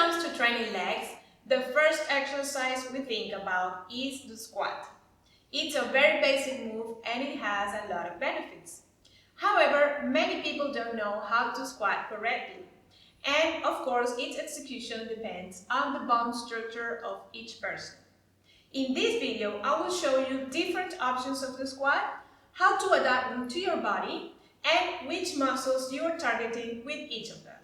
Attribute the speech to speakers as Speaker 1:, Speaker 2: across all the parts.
Speaker 1: comes to training legs, the first exercise we think about is the squat. It's a very basic move and it has a lot of benefits. However, many people don't know how to squat correctly. And of course, its execution depends on the bone structure of each person. In this video, I will show you different options of the squat, how to adapt them to your body, and which muscles you are targeting with each of them.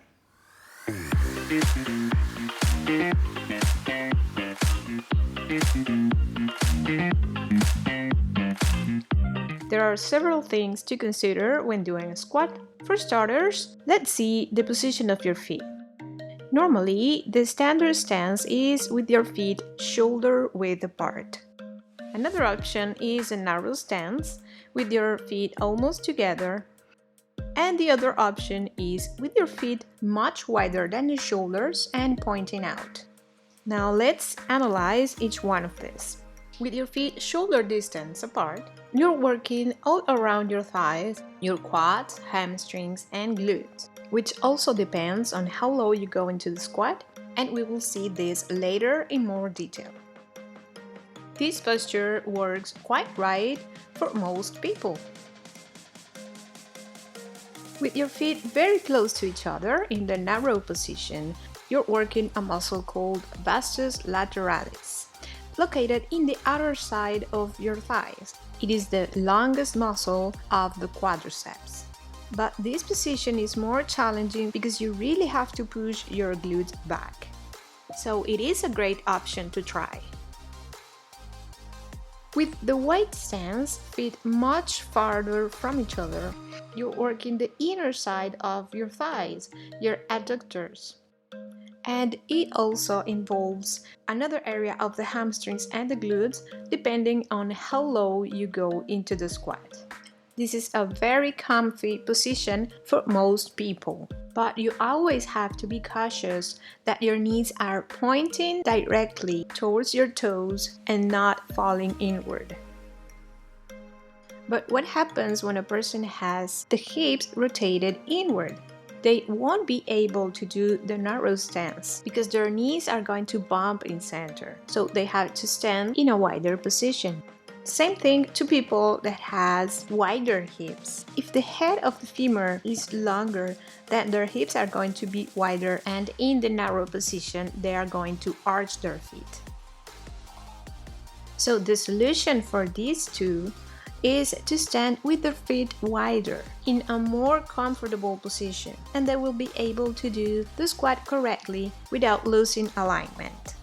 Speaker 1: There are several things to consider when doing a squat. For starters, let's see the position of your feet. Normally, the standard stance is with your feet shoulder width apart. Another option is a narrow stance with your feet almost together. And the other option is with your feet much wider than the shoulders and pointing out. Now let's analyze each one of these. With your feet shoulder distance apart, you're working all around your thighs, your quads, hamstrings, and glutes, which also depends on how low you go into the squat, and we will see this later in more detail. This posture works quite right for most people. With your feet very close to each other in the narrow position, you're working a muscle called vastus lateralis, located in the outer side of your thighs. It is the longest muscle of the quadriceps. But this position is more challenging because you really have to push your glutes back. So it is a great option to try. With the wide stance, feet much farther from each other, you're working the inner side of your thighs, your adductors. And it also involves another area of the hamstrings and the glutes, depending on how low you go into the squat. This is a very comfy position for most people, but you always have to be cautious that your knees are pointing directly towards your toes and not falling inward. But what happens when a person has the hips rotated inward? They won't be able to do the narrow stance because their knees are going to bump in center, so they have to stand in a wider position. Same thing to people that has wider hips. If the head of the femur is longer, then their hips are going to be wider, and in the narrow position they are going to arch their feet. So the solution for these two is to stand with their feet wider in a more comfortable position, and they will be able to do the squat correctly without losing alignment.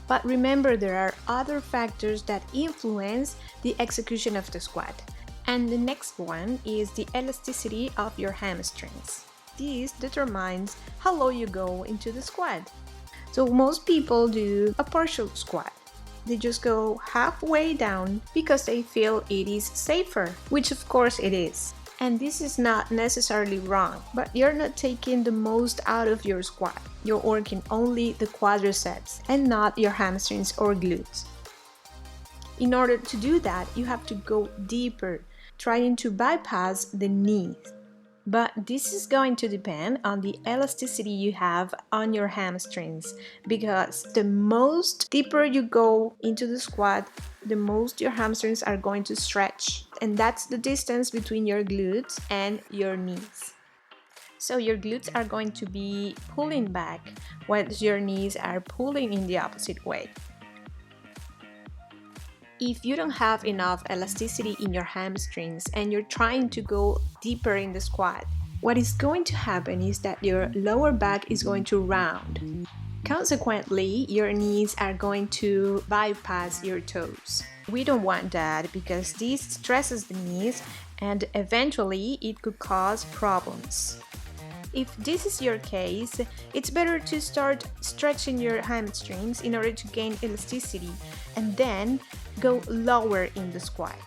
Speaker 1: But remember, there are other factors that influence the execution of the squat, and the next one is the elasticity of your hamstrings. This determines how low you go into the squat. So most people do a partial squat. They just go halfway down because they feel it is safer, which of course it is. And this is not necessarily wrong, but you're not taking the most out of your squat. You're working only the quadriceps and not your hamstrings or glutes. In order to do that, you have to go deeper, trying to bypass the knees. But this is going to depend on the elasticity you have on your hamstrings, because the most deeper you go into the squat, the most your hamstrings are going to stretch, and that's the distance between your glutes and your knees. So your glutes are going to be pulling back while your knees are pulling in the opposite way. If you don't have enough elasticity in your hamstrings and you're trying to go deeper in the squat, what is going to happen is that your lower back is going to round. Consequently, your knees are going to bypass your toes. We don't want that because this stresses the knees and eventually it could cause problems. If this is your case, it's better to start stretching your hamstrings in order to gain elasticity and then go lower in the squat.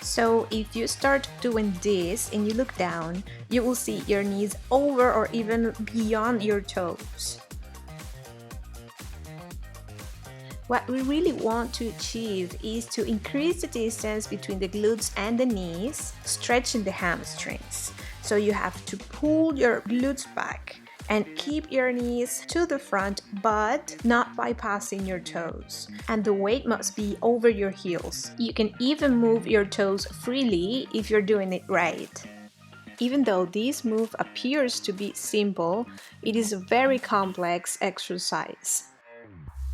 Speaker 1: So if you start doing this and you look down, you will see your knees over or even beyond your toes. What we really want to achieve is to increase the distance between the glutes and the knees, stretching the hamstrings. So you have to pull your glutes back. And keep your knees to the front, but not bypassing your toes. And the weight must be over your heels. You can even move your toes freely if you're doing it right. Even though this move appears to be simple, it is a very complex exercise.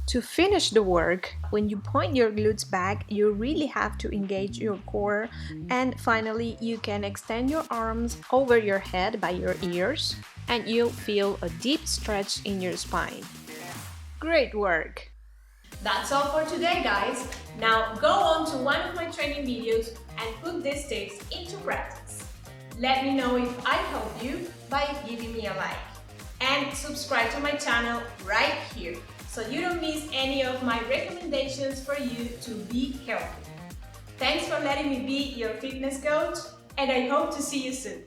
Speaker 1: To finish the work, when you point your glutes back, you really have to engage your core. And finally, you can extend your arms over your head by your ears, and you'll feel a deep stretch in your spine. Great work! That's all for today, guys. Now go on to one of my training videos and put these tips into practice. Let me know if I helped you by giving me a like. And subscribe to my channel right here so you don't miss any of my recommendations for you to be healthy. Thanks for letting me be your fitness coach, and I hope to see you soon.